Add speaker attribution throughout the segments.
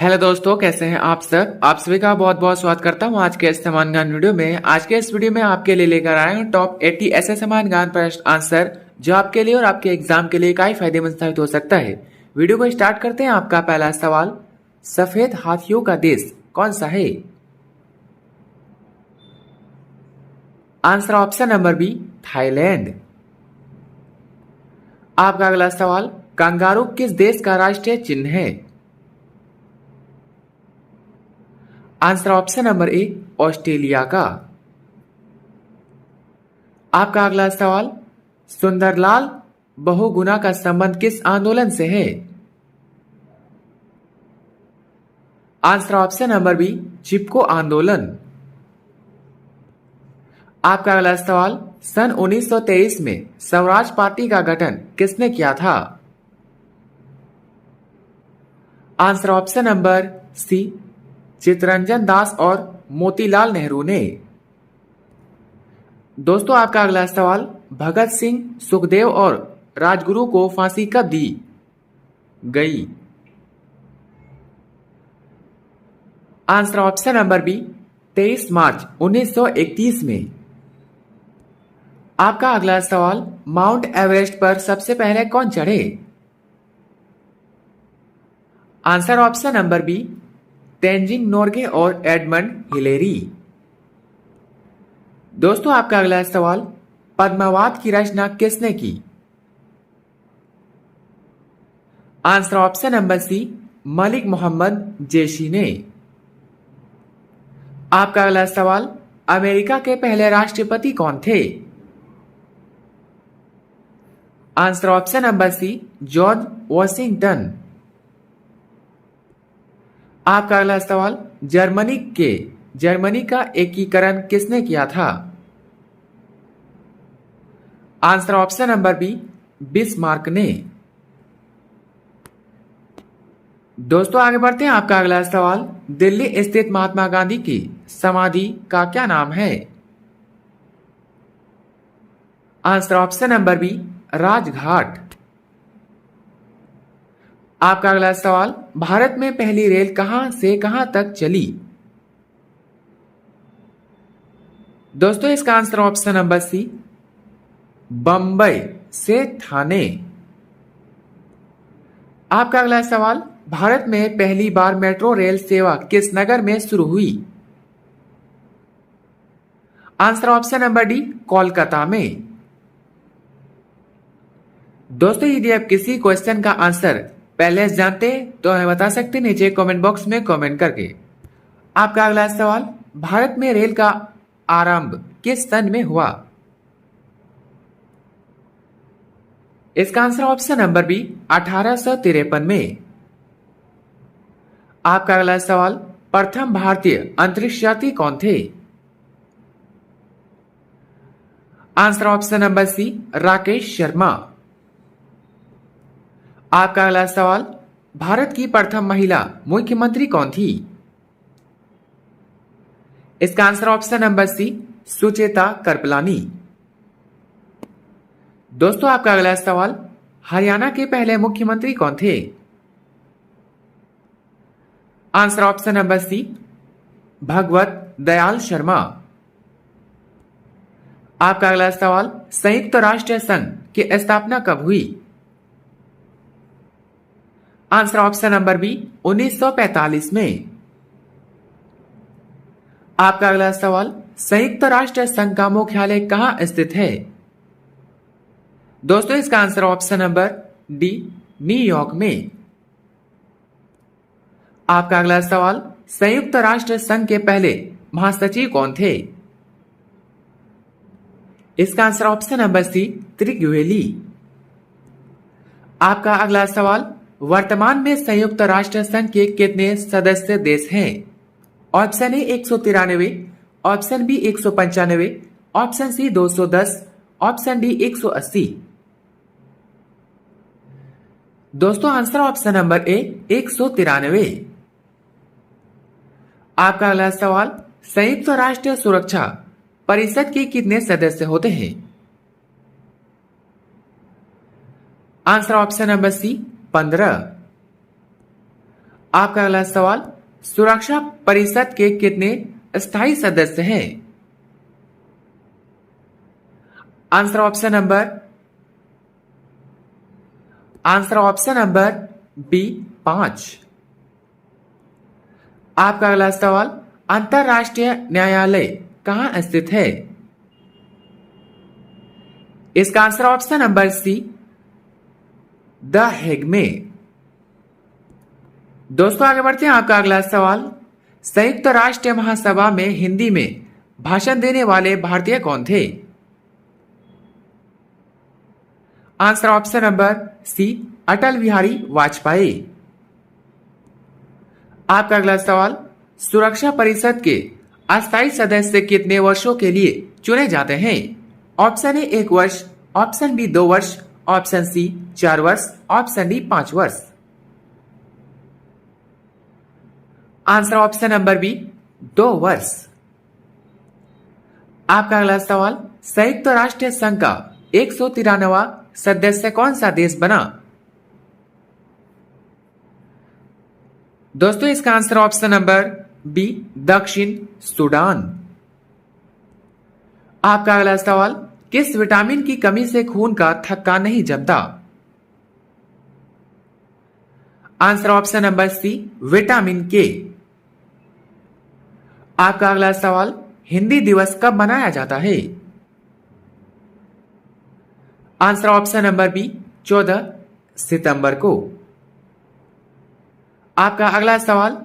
Speaker 1: Hello दोस्तों, कैसे हैं आप सब। आप सभी का बहुत बहुत स्वागत करता हूं आज के इस समान ज्ञान वीडियो में। आज के इस वीडियो में आपके लिए लेकर आए हूं टॉप 80 ऐसे समान ज्ञान प्रश्न आंसर जो आपके लिए और आपके एग्जाम के लिए काफी फायदेमंद साबित हो सकता है। वीडियो को स्टार्ट करते हैं। आपका पहला सवाल, सफेद हाथियों का देश कौन सा है। Answer option number B, Thailand. आपका अगला सवाल, कंगारू किस देश का राष्ट्रीय चिन्ह है। आंसर ऑप्शन नंबर ए, ऑस्ट्रेलिया का। आपका अगला सवाल, सुंदरलाल बहुगुणा का संबंध किस आंदोलन से है। आंसर ऑप्शन नंबर बी, चिपको आंदोलन। आपका अगला सवाल, सन 1923 में स्वराज पार्टी का गठन किसने किया था। Answer option number C, Chittaranjan Das और मोतीलाल नेहरू ने। दोस्तों आपका अगला सवाल, भगत सिंह, सुखदेव और राजगुरु को फांसी कब दी गई। आंसर ऑप्शन नंबर बी, 23 मार्च 1931 में। आपका अगला सवाल, माउंट एवरेस्ट पर सबसे पहले कौन चढ़े। Answer option number B, Tenzing Norgay और एडमंड हिलेरी। दोस्तों आपका अगला सवाल, पद्मावत की रचना किसने की। Answer option number C, Malik Mohammad Jaishi ने। आपका अगला सवाल, अमेरिका के पहले राष्ट्रपति कौन थे। Answer option number C, George Washington. आपका अगला सवाल, जर्मनी का एकीकरण किसने किया था। Answer option number B, Bismarck ने। दोस्तों आगे बढ़ते हैं। आपका अगला सवाल, दिल्ली स्थित महात्मा गांधी की समाधि का क्या नाम है। Answer option number B, Rajghat. आपका अगला सवाल, भारत में पहली रेल कहां से कहां तक चली। दोस्तों इसका answer option number C, Bombay से थाने। आपका अगला सवाल, भारत में पहली बार मेट्रो रेल सेवा किस नगर में शुरू हुई। Answer option number D, Kolkata में। दोस्तों यदि आप किसी क्वेश्चन का आंसर पहले से जानते तो हमें बता सकते नीचे कमेंट बॉक्स में कमेंट करके। आपका अगला सवाल, भारत में रेल का आरंभ किस सन में हुआ। इसका आंसर ऑप्शन नंबर बी, 1853 में। आपका अगला सवाल, प्रथम भारतीय अंतरिक्ष यात्री कौन थे। Answer option number C, Rakesh Sharma. आपका अगला सवाल, भारत की प्रथम महिला मुख्यमंत्री कौन थी। इसका answer option number C, Sucheta Kriplani. दोस्तों आपका अगला सवाल, हरियाणा के पहले मुख्यमंत्री कौन थे। आंसर ऑप्शन नंबर सी, भगवत दयाल शर्मा। आपका अगला सवाल, संयुक्त राष्ट्र संघ की स्थापना कब हुई। आंसर ऑप्शन नंबर बी, 1945 में। आपका अगला सवाल, संयुक्त राष्ट्र संघ का मुख्यालय कहां स्थित है। दोस्तों इसका answer option number D, New York में। आपका अगला सवाल, संयुक्त राष्ट्र संघ के पहले महासचिव कौन थे। इसका आंसर ऑप्शन नंबर सी, त्रिग्वेली। आपका अगला सवाल, वर्तमान में संयुक्त राष्ट्र संघ के कितने सदस्य देश हैं। Option A 193, option B 195, option C 210, option D 180। दोस्तों आंसर ऑप्शन नंबर ए 193। आपका अगला सवाल, संयुक्त राष्ट्र सुरक्षा परिषद के कितने सदस्य होते हैं। Answer option number C, 15। आपका अगला सवाल, सुरक्षा परिषद के कितने स्थायी सदस्य हैं? Answer option number B 5। आपका अगला सवाल, अंतरराष्ट्रीय न्यायालय कहां स्थित है? इसका answer option number C, the Hague में। दोस्तों आगे बढ़ते हैं। आपका अगला सवाल, संयुक्त राष्ट्र महासभा में हिंदी में भाषण देने वाले भारतीय कौन थे? आंसर ऑप्शन नंबर सी, अटल बिहारी वाजपेयी। आपका अगला सवाल, सुरक्षा परिषद के अस्थायी सदस्य कितने वर्षों के लिए चुने जाते हैं? ऑप्शन ए 1 वर्ष, ऑप्शन बी 2 वर्ष, ऑप्शन सी 4 वर्ष, ऑप्शन डी 5 वर्ष। आंसर ऑप्शन नंबर बी 2 वर्ष। आपका अगला सवाल, संयुक्त राष्ट्र संघ का 193वां सदस्य कौन सा देश बना? दोस्तों इसका आंसर ऑप्शन नंबर बी, दक्षिण सूडान। आपका अगला सवाल, किस विटामिन की कमी से खून का थक्का नहीं जमता? Answer option number C, vitamin K. आपका अगला सवाल, हिंदी दिवस कब मनाया जाता है? आंसर ऑप्शन नंबर बी, 14 सितंबर को। आपका अगला सवाल,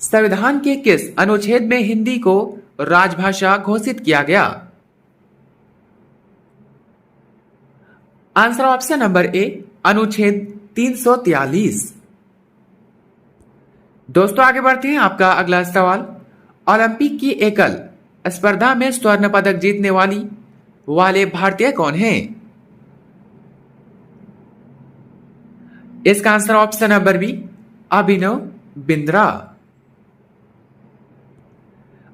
Speaker 1: संविधान के किस अनुच्छेद में हिंदी को राजभाषा घोषित किया गया? आंसर ऑप्शन नंबर ए, अनुच्छेद 343। दोस्तों आगे बढ़ते हैं। आपका अगला सवाल, ओलंपिक की एकल स्पर्धा में स्वर्ण पदक जीतने वाले भारतीय कौन हैं? इसका answer option number B, Abhinav Bindra.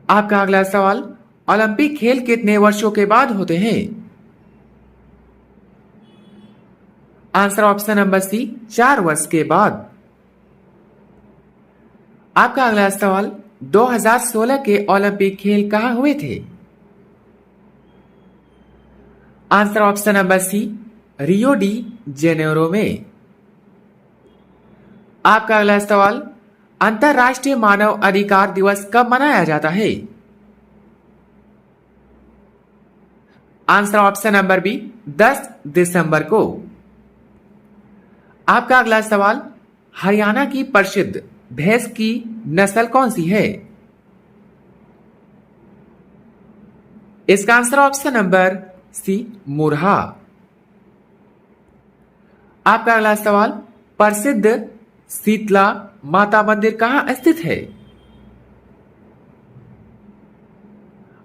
Speaker 1: आपका अगला सवाल, ओलंपिक खेल कितने वर्षों के बाद होते हैं? आंसर ऑप्शन नंबर सी, 4 वर्ष के बाद। आपका अगला सवाल, 2016 के ओलंपिक खेल कहां हुए थे? Answer option number C, Rio de Janeiro में। आपका अगला सवाल, अंतरराष्ट्रीय मानव अधिकार दिवस कब मनाया जाता है? आंसर ऑप्शन नंबर बी, 10 दिसंबर को। आपका अगला सवाल, हरियाणा की प्रसिद्ध भैंस की नस्ल कौन सी है? इसका आंसर ऑप्शन नंबर सी, मुरहा। आपका अगला सवाल, प्रसिद्ध शीतला माता मंदिर कहां स्थित है?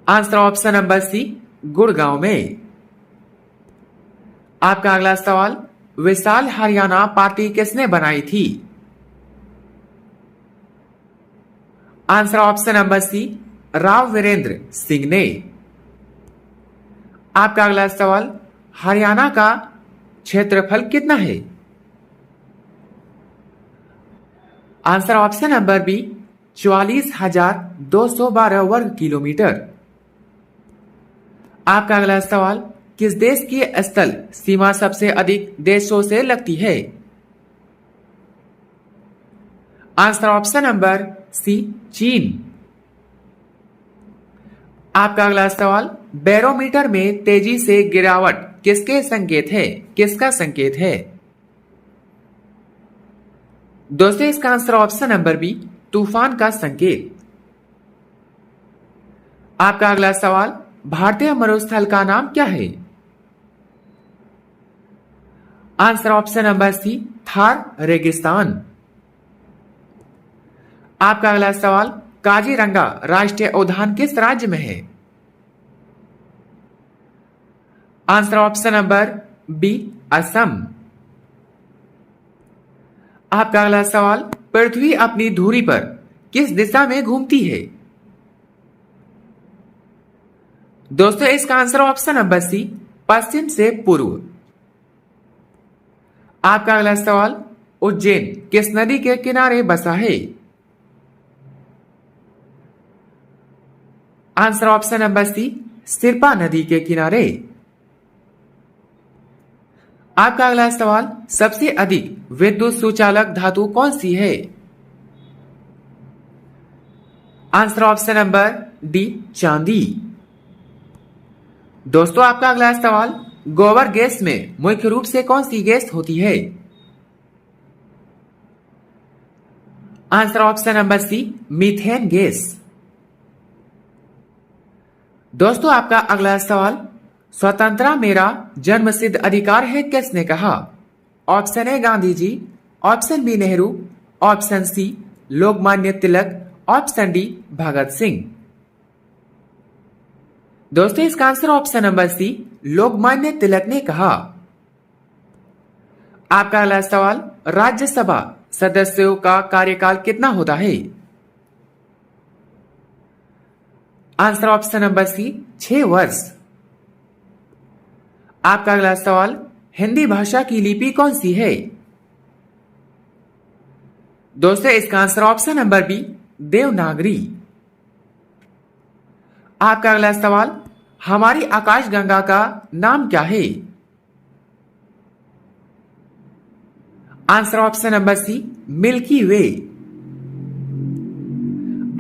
Speaker 1: Answer option number C, Gurgaon में। आपका अगला सवाल, विशाल हरियाणा पार्टी किसने बनाई थी? Answer option number C, Rao Virendra Singh ने। आपका अगला सवाल, हरियाणा का क्षेत्रफल कितना है? आंसर ऑप्शन नंबर बी, 44,212 वर्ग किलोमीटर। आपका अगला सवाल, किस देश की स्थल सीमा सबसे अधिक देशों से लगती है? आंसर ऑप्शन नंबर सी, चीन। आपका अगला सवाल, बैरोमीटर में तेजी से गिरावट किसके संकेत है? किसका संकेत है? दोस्तों इसका आंसर ऑप्शन नंबर बी, तूफान का संकेत। आपका अगला सवाल, भारतीय मरुस्थल का नाम क्या है? Answer option number C, Thar रेगिस्तान। आपका अगला सवाल, काजीरंगा राष्ट्रीय उद्यान किस राज्य में है? Answer option number B, Assam. आपका अगला सवाल, पृथ्वी अपनी धुरी पर किस दिशा में घूमती है? दोस्तों इसका आंसर ऑप्शन नंबर सी, पश्चिम से पूर्व। आपका अगला सवाल, उज्जैन किस नदी के किनारे बसा है? आंसर ऑप्शन नंबर सी, सिरपा नदी के किनारे। आपका अगला सवाल, सबसे अधिक विद्युत सुचालक धातु कौन सी है? आंसर ऑप्शन नंबर डी, चांदी। दोस्तों आपका अगला सवाल, गोबर गैस में मुख्य रूप से कौन सी गैस होती है? Answer option number C, methane gas. दोस्तों आपका अगला सवाल, स्वतंत्रता मेरा जन्मसिद्ध अधिकार है किसने कहा? Option A Gandhi ji, option B Nehru, option C Lokmanya Tilak, option D Bhagat Singh. दोस्तों इसका answer option number C, Lokmanya Tilak ने कहा। आपका अगला सवाल, राज्यसभा सदस्यों का कार्यकाल कितना होता है? आंसर ऑप्शन नंबर सी, 6 वर्ष। आपका अगला सवाल, हिंदी भाषा की लिपि कौन सी है? दोस्तों इसका answer option number B, Devanagari. आपका अगला सवाल, हमारी आकाशगंगा का नाम क्या है? Answer option number C, Milky Way.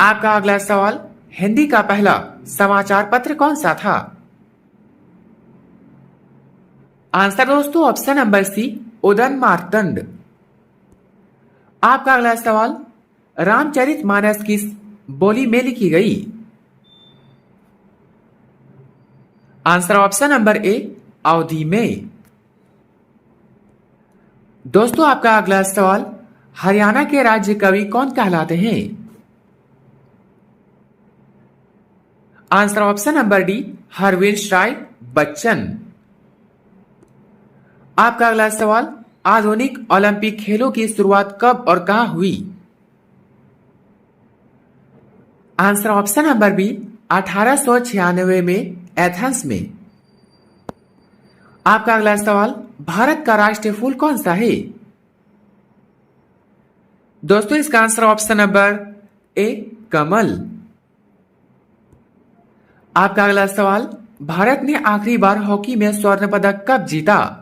Speaker 1: आपका अगला सवाल, हिंदी का पहला समाचार पत्र कौन सा था? आंसर दोस्तों option number C, Udayan Martand. आपका अगला सवाल, रामचरितमानस किस बोली में लिखी गई? Answer option number A, Awadhi में। दोस्तों आपका अगला सवाल, हरियाणा के राज्य कवि कौन कहलाते हैं? Answer option number D, Harivansh Rai Bachchan. आपका अगला सवाल, आधुनिक ओलंपिक खेलों की शुरुआत कब और कहां हुई? आंसर ऑप्शन नंबर बी, 1896 में एथेंस में। आपका अगला सवाल, भारत का राष्ट्रीय फूल कौन सा है? दोस्तों इसका आंसर ऑप्शन नंबर ए, कमल। आपका अगला सवाल, भारत ने आखिरी बार हॉकी में स्वर्ण पदक कब जीता?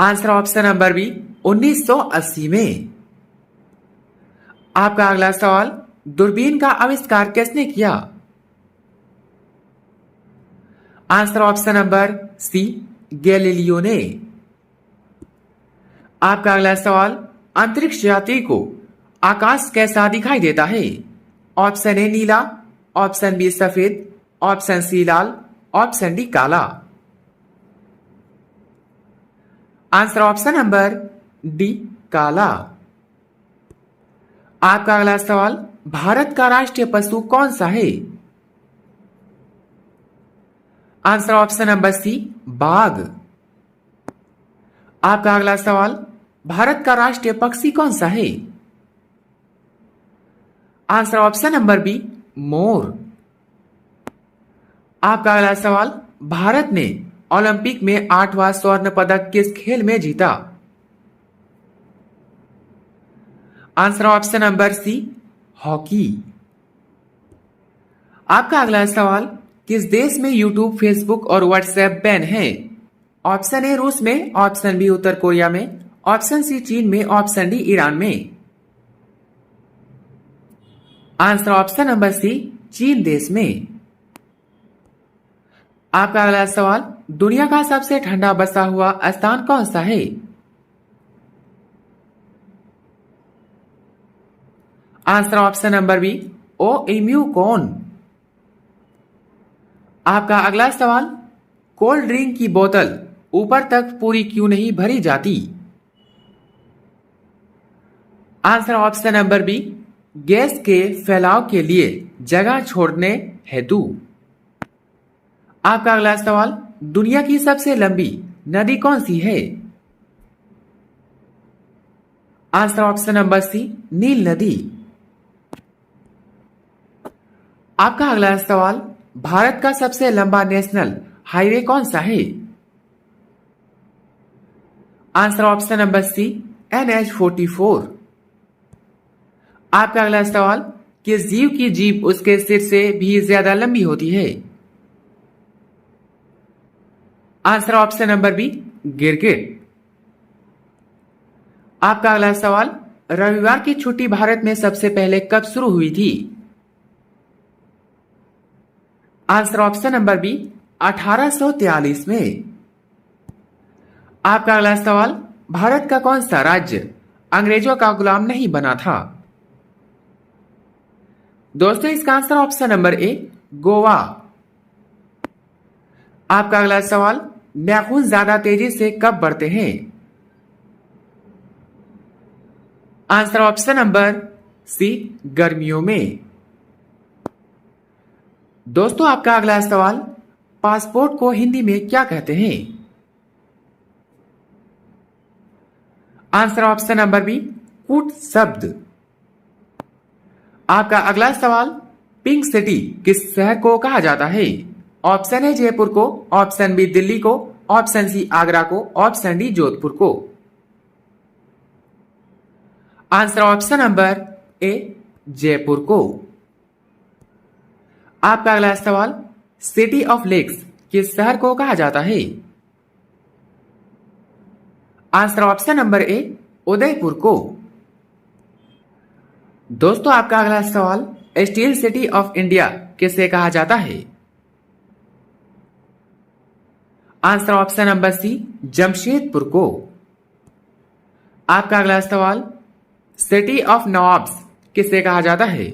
Speaker 1: आंसर ऑप्शन नंबर बी, 1980 में। आपका अगला सवाल, दूरबीन का आविष्कार किसने किया? Answer option number C, Galileo ने। आपका अगला सवाल, अंतरिक्ष यात्री को आकाश कैसा दिखाई देता है? ऑप्शन ए नीला, ऑप्शन बी सफेद, ऑप्शन सी लाल, ऑप्शन डी काला। आंसर ऑप्शन नंबर डी, काला। आपका अगला सवाल, भारत का राष्ट्रीय पशु कौन सा है? आंसर ऑप्शन नंबर सी, बाघ। आपका अगला सवाल, भारत का राष्ट्रीय पक्षी कौन सा है? आंसर ऑप्शन नंबर बी, मोर। आपका अगला सवाल, भारत ने ओलंपिक में 8वां स्वर्ण पदक किस खेल में जीता? Answer option number C, hockey. आपका अगला सवाल, किस देश में यूट्यूब, फेसबुक और व्हाट्सएप बैन है? ऑप्शन ए रूस में, ऑप्शन बी उत्तर कोरिया में, ऑप्शन सी चीन में, ऑप्शन डी ईरान में। आंसर ऑप्शन नंबर सी, चीन देश में। आपका अगला सवाल, दुनिया का सबसे ठंडा बसा हुआ स्थान कौन सा है? Answer option number B, OMU कौन। आपका अगला सवाल, कोल्ड ड्रिंक की बोतल ऊपर तक पूरी क्यों नहीं भरी जाती? Answer option number B, gas के फैलाव के लिए जगह छोड़ने हेतु। आपका अगला सवाल, दुनिया की सबसे लंबी नदी कौन सी है? आंसर ऑप्शन नंबर सी, नील नदी। आपका अगला सवाल, भारत का सबसे लंबा नेशनल हाईवे कौन सा है? Answer option number C NH44। आपका अगला सवाल, किस जीव की जीभ उसके सिर से भी ज्यादा लंबी होती है? आंसर ऑप्शन नंबर बी गिरगिट। आपका अगला सवाल, रविवार की छुट्टी भारत में सबसे पहले कब शुरू हुई थी? आंसर ऑप्शन नंबर बी 1843 में। आपका अगला सवाल, भारत का कौन सा राज्य अंग्रेजों का गुलाम नहीं बना था? दोस्तों इसका आंसर ऑप्शन नंबर ए गोवा। आपका अगला सवाल, नाखून ज्यादा तेजी से कब बढ़ते हैं? आंसर ऑप्शन नंबर सी गर्मियों में। दोस्तों आपका अगला सवाल, पासपोर्ट को हिंदी में क्या कहते हैं? आंसर ऑप्शन नंबर बी कूट शब्द। आपका अगला सवाल, पिंक सिटी किस शहर को कहा जाता है? ऑप्शन ए जयपुर को, ऑप्शन बी दिल्ली को, ऑप्शन सी आगरा को, ऑप्शन डी जोधपुर को। आंसर ऑप्शन नंबर ए जयपुर को। आपका अगला सवाल, सिटी ऑफ लेक्स किस शहर को कहा जाता है? आंसर ऑप्शन नंबर ए उदयपुर को। दोस्तों आपका अगला सवाल, स्टील सिटी ऑफ इंडिया किसे कहा जाता है? Answer option number C Jamshedpur को। आपका अगला सवाल, सिटी ऑफ नवाब्स किसे कहा जाता है?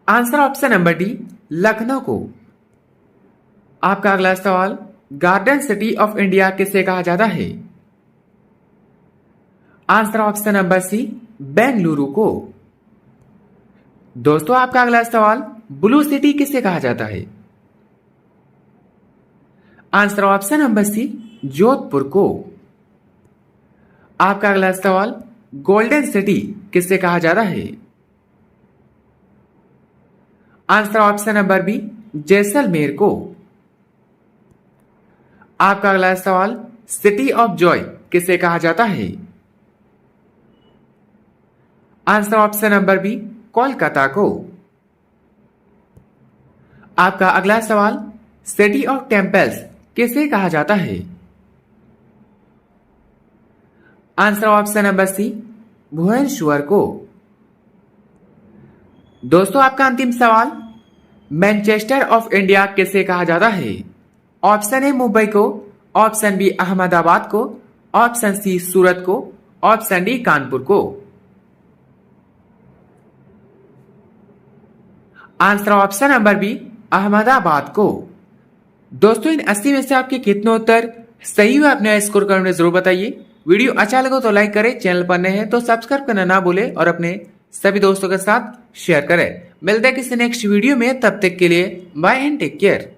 Speaker 1: Answer option number D Lucknow को। आपका अगला सवाल, गार्डन सिटी ऑफ इंडिया किसे कहा जाता है? Answer option number C Bengaluru को। दोस्तों आपका अगला सवाल, ब्लू सिटी किसे कहा जाता है? Answer option number C Jodhpur को। आपका अगला सवाल, गोल्डन सिटी किसे कहा जाता है? Answer option number B Jaisalmer को। आपका अगला सवाल, सिटी ऑफ जॉय किसे कहा जाता है? Answer option number B Kolkata को। आपका अगला सवाल, सिटी ऑफ टेम्पल्स किसे कहा जाता है? Answer option number C Bhubaneswar को। दोस्तों आपका अंतिम सवाल, मैनचेस्टर ऑफ इंडिया किसे कहा जाता है? ऑप्शन ए मुंबई को, ऑप्शन बी अहमदाबाद को, ऑप्शन सी सूरत को, ऑप्शन डी कानपुर को। Answer option number B Ahmedabad को। दोस्तों इन 80 में से आपके कितने उत्तर सही हुए अपने स्कोर कमेंट में जरूर बताइए। वीडियो अच्छा लगे तो लाइक करें, चैनल पर नए हैं तो सब्सक्राइब करना ना भूलें और अपने सभी दोस्तों के साथ शेयर करें। मिलते हैं किसी नेक्स्ट वीडियो में, तब तक के लिए बाय एंड टेक केयर।